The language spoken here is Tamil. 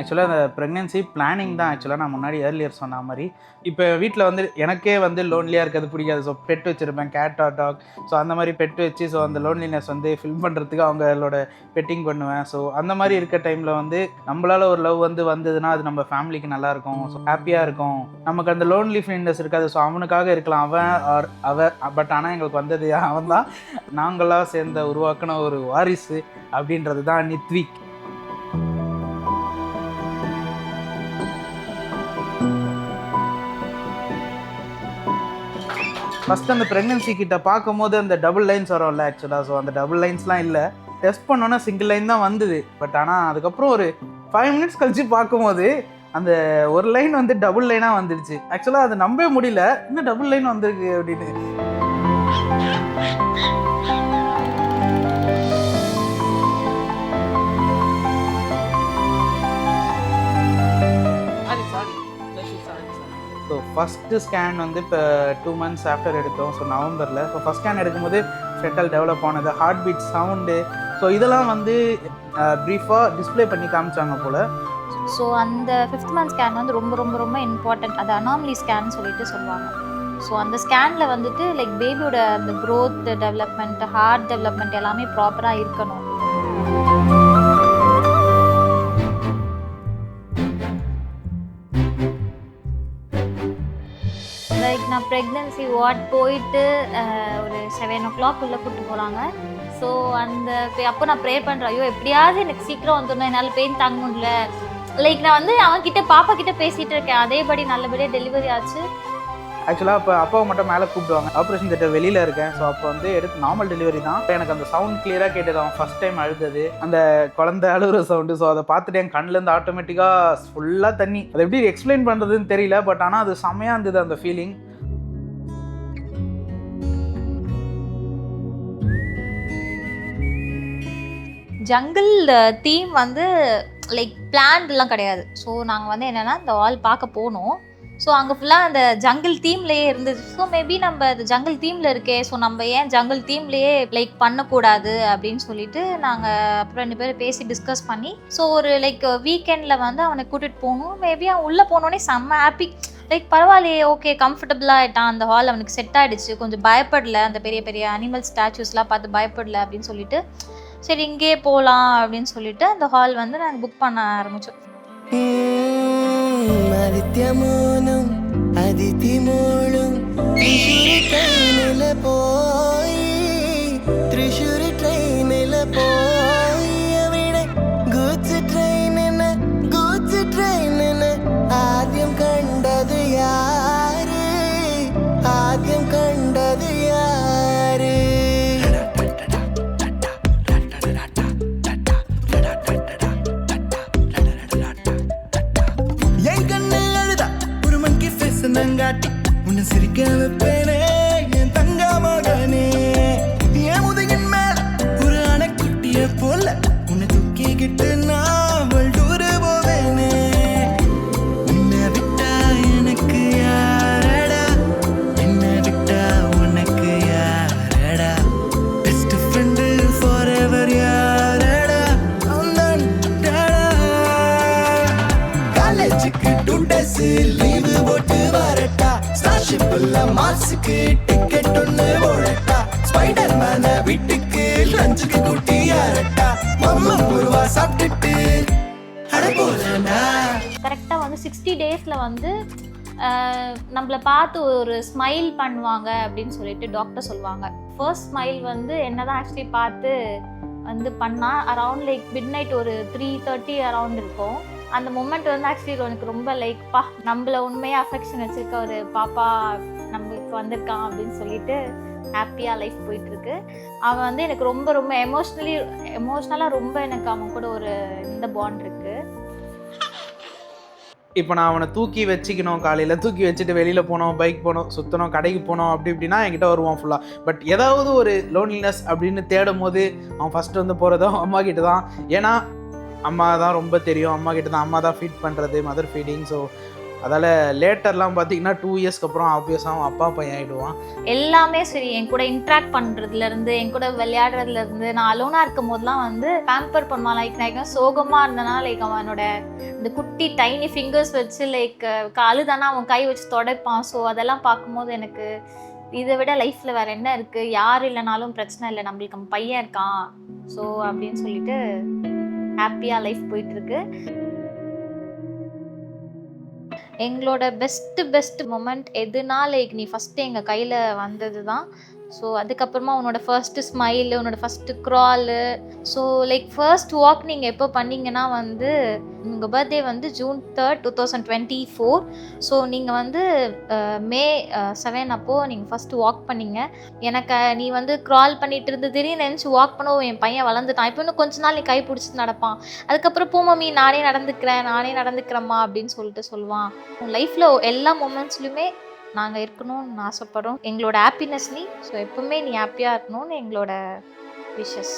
ஆக்சுவலாக அந்த ப்ரெக்னென்சி பிளானிங் தான். ஆக்சுவலாக நான் முன்னாடி ஏர்லியர் சொன்ன மாதிரி இப்போ வீட்டில் வந்து எனக்கே வந்து லோன்லியாக இருக்கிறது பிடிக்காது. ஸோ பெட் வச்சுருப்பேன், கேட் ஆர் டாக். ஸோ அந்த மாதிரி பெட் வச்சு ஸோ அந்த லோன்லினஸ் வந்து ஃபில் பண்ணுறதுக்கு அவங்களோட பெட்டிங் பண்ணுவேன். ஸோ அந்த மாதிரி இருக்க டைமில் வந்து நம்மளால் ஒரு லவ் வந்ததுன்னா அது நம்ம ஃபேமிலிக்கு நல்லாயிருக்கும், ஸோ ஹாப்பியாக இருக்கும். நமக்கு அந்த லோன்லி ஃபீல்னஸ் இருக்காது. ஸோ அவனுக்காக இருக்கலாம் அவன் ஆர் அவர். பட் ஆனால் எங்களுக்கு வந்தது அவன் தான். நாங்களாக சேர்ந்த உருவாக்கின ஒரு வாரிசு அப்படின்றது தான் நித்விக். ஃபஸ்ட் அந்த ப்ரெக்னென்சி கிட்ட பார்க்கும் போது அந்த டபுள் லைன்ஸ் வரும்ல ஆக்சுவலாக. ஸோ அந்த டபுள் லைன்ஸ்லாம் இல்லை, டெஸ்ட் பண்ணோன்னா சிங்கிள் லைன் தான் வந்தது. பட் ஆனால் அதுக்கப்புறம் ஒரு 5 minutes கழிச்சு பார்க்கும்போது அந்த ஒரு லைன் வந்து டபுள் லைனாக வந்துடுச்சு. ஆக்சுவலாக அதை நம்பவே முடியல, இன்னும் டபுள் லைன் வந்திருக்கு அப்படின்னு. ஸோ ஃபஸ்ட்டு ஸ்கேன் வந்து இப்போ 2 months ஆஃப்டர் எடுத்தோம். ஸோ நவம்பரில். ஸோ ஃபஸ்ட் ஸ்கேன் எடுக்கும்போது ஃபெட்டல் டெவலப் ஆனது, ஹார்ட் பீட் சவுண்டு, ஸோ இதெல்லாம் வந்து ப்ரீஃபாக டிஸ்பிளே பண்ணி காமிச்சாங்க போல். ஸோ அந்த 5th month ஸ்கேன் வந்து ரொம்ப ரொம்ப ரொம்ப இம்பார்ட்டண்ட். அது அனாமலி ஸ்கேன் சொல்லிட்டு சொல்லுவாங்க. ஸோ அந்த ஸ்கேனில் வந்துட்டு லைக் பேபியோட அந்த க்ரோத் டெவலப்மெண்ட், ஹார்ட் டெவலப்மெண்ட் எல்லாமே ப்ராப்பராக இருக்கணும். லைக் நான் ப்ரெக்னென்சி வார்ட் போயிட்டு ஒரு 7 o'clock கூப்பிட்டு போகிறாங்க. ஸோ அந்த அப்போ நான் ப்ரேயர் பண்ணுறேன், ஐயோ எப்படியாவது எனக்கு சீக்கிரம் வந்துடணும், என்னால் பெயின் தாங்க முடியல. லைக் நான் வந்து அவன்கிட்ட பாப்பா கிட்ட பேசிகிட்டு இருக்கேன், அதேபடி நல்லபடியாக டெலிவரி ஆச்சு. ஆக்சுவலாக அப்போ அப்பாவை மட்டும் மேலே கூப்பிடுவாங்க, ஆப்ரேஷன் தியேட்டர் வெளியில் இருக்கேன். ஸோ அப்போ வந்து எடுத்து நார்மல் டெலிவரி தான். எனக்கு அந்த சவுண்ட் கிளியராக கேட்டது. அவன் ஃபஸ்ட் டைம் அழுதது, அந்த குழந்தை அழுகிற சவுண்டு. ஸோ அதை பார்த்துட்டு என் கண்ணிலேருந்து ஆட்டோமேட்டிக்காக ஃபுல்லாக தண்ணி. அதை எப்படி எக்ஸ்பிளைன் பண்ணுறதுன்னு தெரியல. பட் ஆனால் அது செம்மையாக இருந்தது அந்த ஃபீலிங். ஜங்கிள் தீம் வந்து லைக் பிளான்லாம் கிடையாது. ஸோ நாங்கள் வந்து என்னென்னா இந்த வால் பார்க்க போனோம். ஸோ அங்கே ஃபுல்லாக அந்த ஜங்கிள் தீம்லேயே இருந்தது. ஸோ மேபி நம்ம அந்த ஜங்கிள் தீமில் இருக்கே, ஸோ நம்ம ஏன் ஜங்கிள் தீம்லேயே லைக் பண்ணக்கூடாது அப்படின்னு சொல்லிட்டு நாங்கள் அப்புறம் 2 பேரும் பேசி டிஸ்கஸ் பண்ணி ஸோ ஒரு லைக் வீக்கெண்டில் வந்து அவனை கூட்டிகிட்டு போகணும். மேபி அவன் உள்ளே போனோடனே செம்ம ஹாப்பி, லைக் பரவாயில்லையே, ஓகே கம்ஃபர்டபுளாக ஆகிட்டான், அந்த ஹால் அவனுக்கு செட் ஆகிடுச்சு, கொஞ்சம் பயப்படல, அந்த பெரிய பெரிய அனிமல் ஸ்டாச்சூஸ்லாம் பார்த்து பயப்படல அப்படின்னு சொல்லிட்டு சரி இங்கே போகலாம் அப்படின்னு சொல்லிட்டு அந்த ஹால் வந்து நாங்கள் புக் பண்ண ஆரம்பித்தோம். ஆதித்யமோனும் அதிதிமோளும் ட்ரெயினில் போய் த்ரிஷூர் ட்ரெயினில் போய் അവിടെ ഗൂഡ്സ് ട്രെയിനിന് ആദ്യം കണ്ടത് യാര് நங்காட்டி உன்னை சிரிக்க வைப்பேனே என் தங்க மகனே. என் முதுகின் மேல ஒரு அணைக்குட்டிய போல உன்னை தூக்கிக்கிட்டு நான் டூரு போவேனே. உன்னை விட்டா எனக்கு யாரடா, என்னை விட்டா உனக்கு யாரடா, பெஸ்ட் ஃப்ரெண்டு ஃபார் எவர் யாரடா, காலேஜுக்கு 2 days லீவு போட்டு வரட்டா, ஸ்டார்ஷிப்ல மார்ஸுக்கு டிக்கெட் ஒன்று போடட்டா, ஸ்பைடர் மேன வீட்டுக்கு லஞ்சுக்கு கூட்டி யாரட்டா, மம்மா முருவா சாப்பிட்டுட்டு அட போறேன்டா. கரெக்டாக வந்து 60 daysல வந்து நம்மளை பார்த்து ஒரு ஸ்மைல் பண்ணுவாங்க அப்படின்னு சொல்லிட்டு டாக்டர் சொல்லுவாங்க. ஃபர்ஸ்ட் ஸ்மைல் வந்து என்னதான் ஆக்சுவலி பார்த்து வந்து பண்ணால் அரவுண்ட் லைக் மிட்நைட் ஒரு 3:30 அரவுண்ட் இருக்கும். அந்த மொமெண்ட் வந்து ஆக்சுவலி எனக்கு ரொம்ப லைக்ப்பா, நம்மள உண்மையாக அஃபெக்ஷன் வச்சுருக்க ஒரு பாப்பா நம்மளுக்கு வந்திருக்கான் அப்படின்னு சொல்லிட்டு ஹாப்பியாக லைஃப் போயிட்டுருக்கு. அவன் வந்து எனக்கு ரொம்ப ரொம்ப எமோஷ்னலாக ரொம்ப எனக்கு அவன் கூட ஒரு இந்த பாண்ட் இருக்குது. இப்போ நான் அவனை தூக்கி வச்சுக்கணும், காலையில் தூக்கி வச்சுட்டு வெளியில் போனோம், பைக் போனோம், சுற்றணும், கடைக்கு போனோம், அப்படி இப்படின்னா என்கிட்ட வருவான் ஃபுல்லாக. பட் ஏதாவது ஒரு லோன்லினஸ் அப்படின்னு தேடும் போது அவன் ஃபஸ்ட்டு வந்து போகிறதும் அம்மா கிட்ட தான். ஏன்னா அம்மா தான் ரொம்ப தெரியும், அம்மா கிட்ட தான், அம்மா தான் ஃபீட் பண்ணுறது, மதர் ஃபீடிங். ஸோ அதால் லேட்டர்லாம் பார்த்தீங்கன்னா 2 இயர்ஸ்க்கு அப்புறம் ஆப்வியஸாக அவன் அப்பா பையன் ஆகிடுவான். எல்லாமே சரி, என் கூட இன்ட்ராக்ட் பண்ணுறதுலேருந்து என் கூட விளையாடுறதுலேருந்து நான் அலோனாக இருக்கும் போதெல்லாம் வந்து பேம்பர் பண்ணுவான். லைக் நான் சோகமாக இருந்தேன்னா லைக் அவனோட இந்த குட்டி டைனி ஃபிங்கர்ஸ் வச்சு லைக் அழுதானா அவன் கை வச்சு துடைப்பான். ஸோ அதெல்லாம் பார்க்கும்போது எனக்கு இதை விட லைஃப்பில் வேறு என்ன இருக்குது, யார் இல்லைனாலும் பிரச்சனை இல்லை, நம்மளுக்கு நம்ம பையன் இருக்கான். ஸோ அப்படின்னு சொல்லிட்டு ஹாப்பியாக லைஃப் போயிட்டுருக்கு. எங்களோட பெஸ்ட் மொமெண்ட் எதுனா லைக் நீ ஃபஸ்ட்டு எங்கள் கையில் வந்தது தான். ஸோ அதுக்கப்புறமா உன்னோட ஃபர்ஸ்ட்டு ஸ்மைலு, உன்னோட first crawl. So like first walk நீங்கள் எப்போ பண்ணீங்கன்னா வந்து உங்கள் பர்த்டே வந்து June 3rd, 2024. ஸோ நீங்கள் வந்து May 7 அப்போது நீங்கள் ஃபஸ்ட்டு வாக் பண்ணீங்க. எனக்கு நீ வந்து க்ரால் பண்ணிட்டு இருந்து திடீர்னு நினச்சி வாக் பண்ணவும் என் பையன் வளர்ந்துட்டான். இப்போ இன்னும் கொஞ்ச நாள் நீ கை பிடிச்சிட்டு நடப்பான். அதுக்கப்புறம் போ மம்மி நானே நடந்துக்கிறேம்மா அப்படின்னு சொல்லிட்டு சொல்லுவான். உன் லைஃப்பில் எல்லா மொமெண்ட்ஸ்லையுமே நாங்கள் இருக்கணும்னு ஆசைப்படுறோம். எங்களோட ஹாப்பினஸ் நீ. ஸோ எப்பவுமே நீ ஹாப்பியாக இருக்கணும்னு எங்களோட விஷஸ்.